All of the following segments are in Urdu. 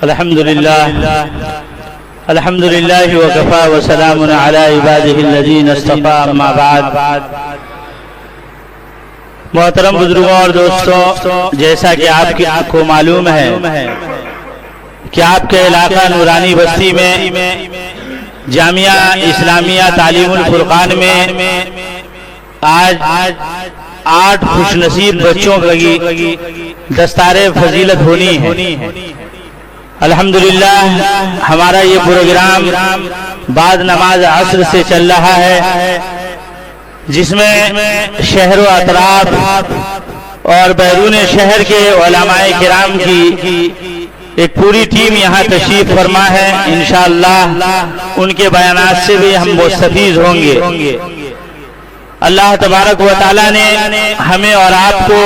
الحمد للہ وکفى وسلام علی عباده الذین اصطفى اما بعد۔ محترم بزرگوں اور دوستوں، جیسا کہ آپ کو معلوم ہے کہ آپ کے علاقہ نورانی بستی میں جامعہ اسلامیہ تعلیم الفرقان میں آج 8 خوش نصیب بچوں کی دستار فضیلت ہونی ہے۔ الحمدللہ ہمارا یہ پروگرام بعد نماز عصر سے چل رہا ہے، جس میں شہر و اطراف اور بیرون شہر کے علماء کرام کی ایک پوری ٹیم یہاں تشریف فرما ہے۔ انشاءاللہ ان کے بیانات سے بھی ہم مستفیض ہوں گے۔ اللہ تبارک و تعالی نے ہمیں اور آپ کو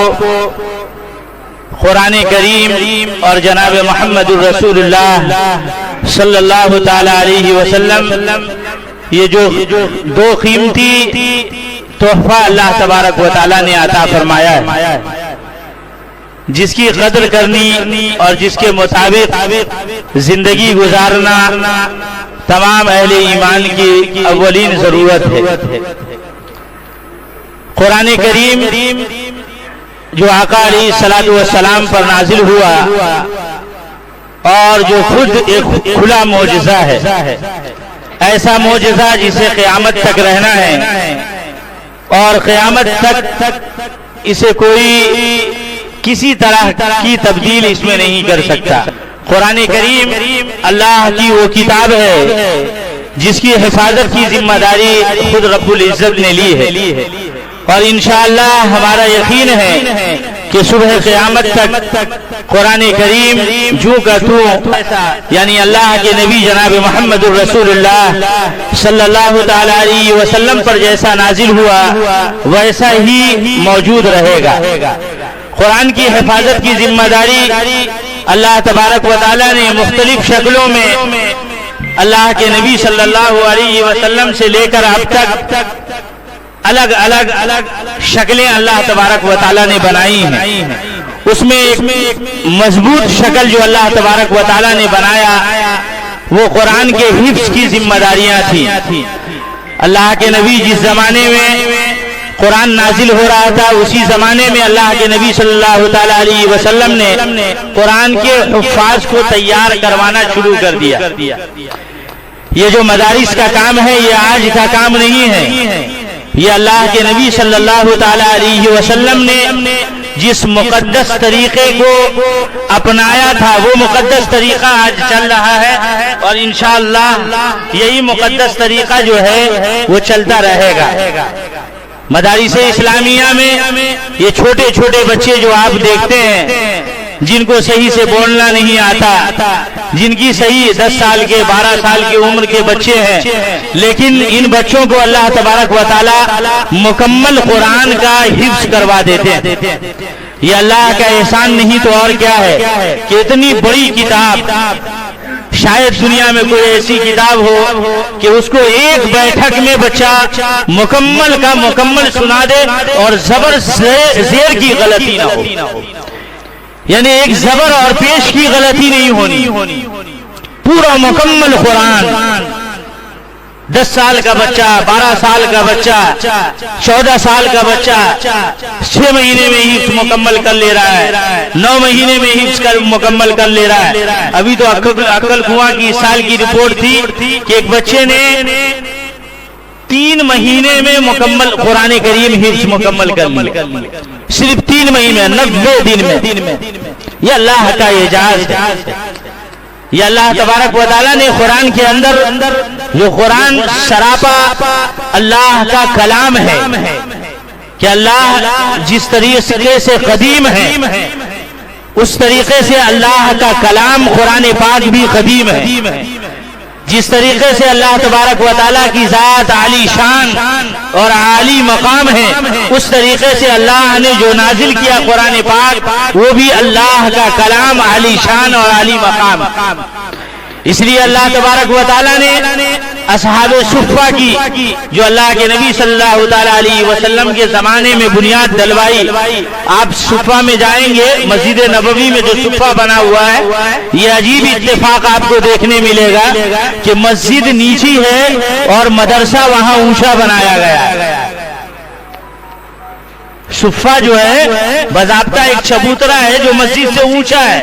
قرآن کریم اور جناب محمد الرسول اللہ صلی اللہ تعالی علیہ وسلم یہ جو 2 قیمتی تحفہ اللہ تبارک و تعالی نے عطا فرمایا ہے، جس کی قدر کرنی اور جس کے مطابق زندگی گزارنا تمام اہل ایمان کی اولین ضرورت ہے۔ قرآن کریم جو آقا علیہ السلام پر نازل ہوا اور جو خود ایک کھلا معجزہ ہے، ایسا معجزہ جسے قیامت تک رہنا ہے اور قیامت تک اسے کوئی کسی طرح کی تبدیل اس میں نہیں کر سکتا۔ قرآن کریم اللہ کی وہ کتاب ہے جس کی حفاظت کی ذمہ داری خود رب العزت نے لی ہے، اور انشاءاللہ ہمارا یقین ہے کہ صبح قیامت تک قرآن کریم جو کا تو یعنی اللہ کے نبی جناب محمد الرسول اللہ صلی اللہ تعالی علیہ وسلم پر جیسا نازل ہوا ویسا ہی موجود رہے گا۔ قرآن کی حفاظت کی ذمہ داری اللہ تبارک و تعالی نے مختلف شکلوں میں اللہ کے نبی صلی اللہ علیہ وسلم سے لے کر اب تک الگ الگ شکلیں اللہ تبارک و تعالی نے بنائی ہیں۔ اس میں ایک مضبوط شکل جو اللہ تبارک و تعالی نے بنایا وہ قرآن کے حفظ کی ذمہ داریاں تھیں۔ اللہ کے نبی جس زمانے میں قرآن نازل ہو رہا تھا اسی زمانے میں اللہ کے نبی صلی اللہ تعالی علیہ وسلم نے قرآن کے حفاظ کو تیار کروانا شروع کر دیا۔ یہ جو مدارس کا کام ہے یہ آج کا کام نہیں ہے، یہ اللہ کے نبی صلی اللہ تعالی علیہ وسلم نے جس مقدس طریقے کو اپنایا تھا وہ مقدس طریقہ آج چل رہا ہے، اور انشاءاللہ یہی مقدس طریقہ جو ہے وہ چلتا رہے گا۔ مدارس اسلامیہ میں یہ چھوٹے چھوٹے بچے جو آپ دیکھتے ہیں جن کو صحیح سے بولنا نہیں آتا، جن کی صحیح 10 سال کے 12 سال کی عمر کے بچے ہیں، لیکن ان بچوں کو اللہ تبارک و تعالی مکمل قرآن کا حفظ کروا دیتے ہیں۔ یہ اللہ کا احسان نہیں تو اور کیا ہے کہ اتنی بڑی کتاب، شاید دنیا میں کوئی ایسی کتاب ہو کہ اس کو ایک بیٹھک میں بچہ مکمل کا مکمل سنا دے اور زبر زیر کی غلطی نہ ہو، یعنی ایک زبر اور پیش کی غلطی نہیں ہونی، پورا مکمل قرآن 10 سال کا بچہ، 12 سال کا بچہ، 14 سال کا بچہ 6 مہینے میں حفظ مکمل کر لے رہا ہے، 9 مہینے میں حفظ مکمل کر لے رہا ہے۔ ابھی تو عقل کنواں کی اس سال کی رپورٹ تھی کہ ایک بچے نے 3 مہینے میں مکمل قرآن کریم حفظ مکمل کر لیا، صرف 3 مہینے 90 دن میں۔ یہ اللہ کا اعجاز ہے، یہ اللہ تبارک و تعالی نے قرآن کے اندر جو قرآن سراپا اللہ کا کلام ہے کہ اللہ جس طریقے سے قدیم ہے اس طریقے سے اللہ کا کلام قرآن پاک بھی قدیم ہے۔ جس طریقے سے اللہ تبارک و تعالیٰ کی ذات عالی شان اور عالی مقام ہے اس طریقے سے اللہ نے جو نازل کیا قرآن پاک وہ بھی اللہ کا کلام عالی شان اور عالی مقام۔ اس لیے اللہ تبارک و تعالیٰ نے اصحاب صفہ کی جو اللہ کے نبی صلی اللہ تعالی علیہ وسلم کے زمانے میں بنیاد ڈلوائی. آپ صفہ میں جائیں گے، مسجد نبوی میں جو صفہ بنا ہوا ہے، یہ عجیب اتفاق آپ کو دیکھنے ملے گا کہ مسجد نیچی ہے اور مدرسہ وہاں اونچا بنایا گیا ہے. صفہ جو ہے باضابطہ ایک چبوترا ہے جو مسجد سے اونچا ہے،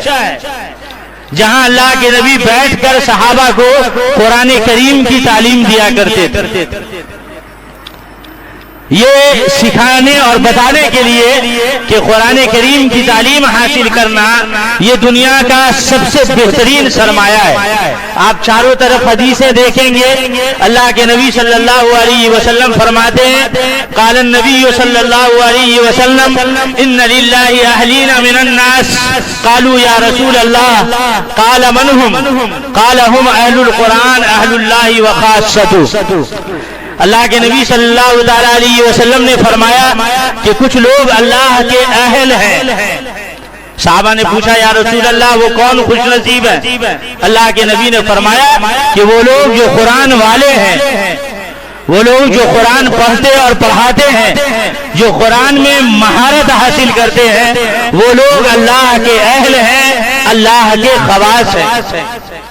جہاں اللہ کے نبی بیٹھ کر صحابہ کو قرآن کریم کی تعلیم دیا کرتے تھے. یہ سکھانے اور بتانے کے لیے کہ قرآن کریم کی تعلیم حاصل کرنا یہ دنیا کا سب سے بہترین سرمایہ ہے. آپ چاروں طرف حدیثیں دیکھیں گے، اللہ کے نبی صلی اللہ علیہ وسلم فرماتے ہیں، قال النبی صلی اللہ علیہ وسلم ان للہ اہلین من الناس قالوا یا رسول اللہ قال من هم قال هم اہل القرآن اہل اللہ وخاصته. اللہ کے نبی صلی اللہ تعالی علیہ وسلم نے فرمایا کہ کچھ لوگ اللہ کے اہل ہیں. صحابہ نے پوچھا یا رسول اللہ وہ کون خوش نصیب ہے؟ اللہ کے نبی نے فرمایا کہ وہ لوگ جو قرآن والے ہیں، وہ لوگ جو قرآن پڑھتے اور پڑھاتے ہیں، جو قرآن میں مہارت حاصل کرتے ہیں، وہ لوگ اللہ کے اہل ہیں، اللہ کے خواص ہیں.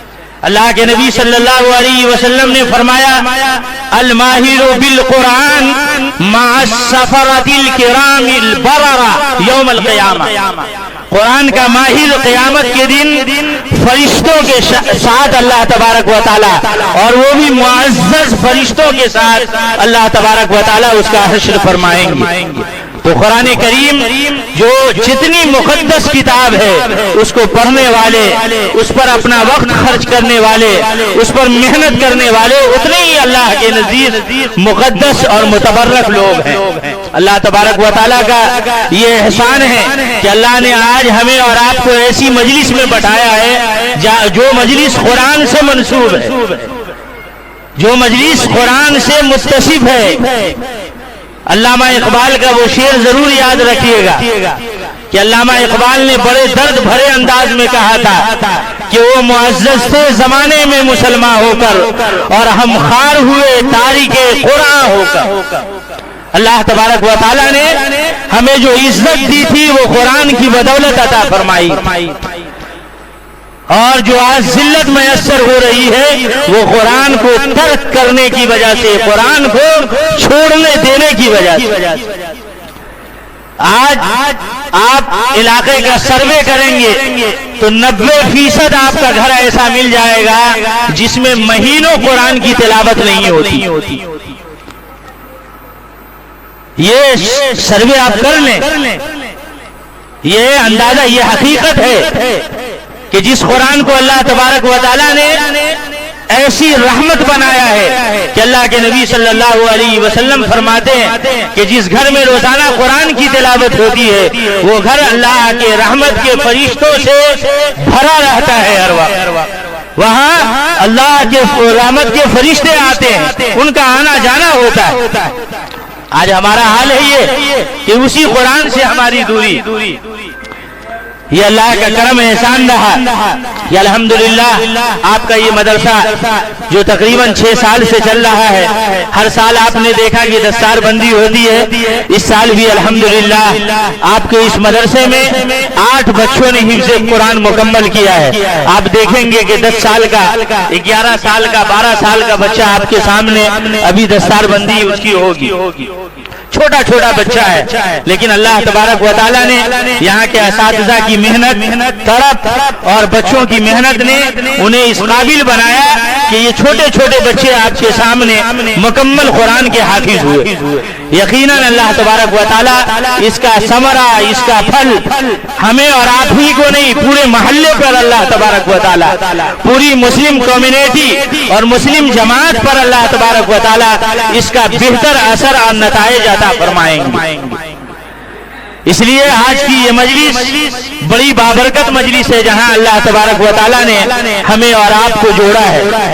اللہ کے نبی صلی اللہ علیہ وسلم نے فرمایا الماہر بالقرآن مع السفرۃ الکرام البررہ یوم القیامہ. قرآن کا ماہر قیامت کے دن فرشتوں کے ساتھ اللہ تبارک و تعالی، اور وہ بھی معزز فرشتوں کے ساتھ اللہ تبارک و تعالی اس کا حشر فرمائیں گے. تو قرآن کریم جو جتنی مقدس کتاب ہے، اس کو پڑھنے والے، اس پر اپنا وقت خرچ کرنے والے، اس پر محنت کرنے والے اتنے ہی اللہ کے نزدیک مقدس اور متبرک لوگ ہیں. اللہ تبارک و تعالیٰ کا یہ احسان ہے کہ اللہ نے آج ہمیں اور آپ کو ایسی مجلس میں بٹھایا ہے جو مجلس قرآن سے منسوب ہے، جو مجلس قرآن سے متصف ہے. علامہ اقبال کا وہ شعر ضرور یاد رکھیے گا کہ علامہ اقبال نے بڑے درد بھرے انداز میں کہا تھا کہ وہ معزز تھے زمانے میں مسلمان ہو کر اور ہم خار ہوئے تاریک قرآن ہو کر. اللہ تبارک و تعالیٰ نے ہمیں جو عزت دی تھی وہ قرآن کی بدولت عطا فرمائی، اور جو آج ذلت میسر ہو رہی ہے وہ قرآن کو ترک کرنے کی وجہ سے، قرآن کو چھوڑنے دینے کی وجہ سے. آج آپ علاقے کا سروے کریں گے تو 90% آپ کا گھر ایسا مل جائے گا جس میں مہینوں قرآن کی تلاوت نہیں ہوتی. یہ سروے آپ کر لیں، یہ اندازہ، یہ حقیقت ہے کہ جس قرآن کو اللہ تبارک و تعالیٰ نے ایسی رحمت بنایا ہے کہ اللہ کے نبی صلی اللہ علیہ وسلم فرماتے ہیں کہ جس گھر میں روزانہ قرآن کی تلاوت ہوتی ہے وہ گھر اللہ کے رحمت کے فرشتوں سے بھرا رہتا ہے. ہر وقت وہاں اللہ کے رحمت کے فرشتے آتے ہیں، ان کا آنا جانا ہوتا ہے. آج ہمارا حال ہے یہ کہ اسی قرآن سے ہماری دوری. یہ اللہ کا کرم احسان رہا کہ الحمدللہ آپ کا یہ مدرسہ جو تقریباً 6 سال سے چل رہا ہے، ہر سال آپ نے دیکھا کہ دستار بندی ہوتی ہے. اس سال بھی الحمدللہ آپ کے اس مدرسے میں 8 بچوں نے حفظ قرآن مکمل کیا ہے. آپ دیکھیں گے کہ 10 سال کا، 11 سال کا، 12 سال کا بچہ آپ کے سامنے ابھی دستار بندی اس کی ہوگی. چھوٹا چھوٹا بچہ ہے، لیکن اللہ تبارک و تعالیٰ نے یہاں کے اساتذہ کی محنت، تڑپ اور بچوں کی محنت نے انہیں اس قابل بنایا کہ یہ چھوٹے چھوٹے بچے آپ کے سامنے مکمل قرآن کے حافظ ہوئے. یقیناً اللہ تبارک و تعالیٰ اس کا ثمرہ، اس کا پھل ہمیں اور آپ ہی کو نہیں، پورے محلے پر اللہ تبارک و تعالیٰ، پوری مسلم کمیونٹی اور مسلم جماعت پر اللہ تبارک و تعالیٰ اس کا بہتر اثر اور نتائج عطا فرمائیں گے. اس لیے آج کی یہ مجلس بڑی بابرکت مجلس ہے جہاں اللہ تبارک و تعالیٰ نے ہمیں اور آپ کو جوڑا ہے.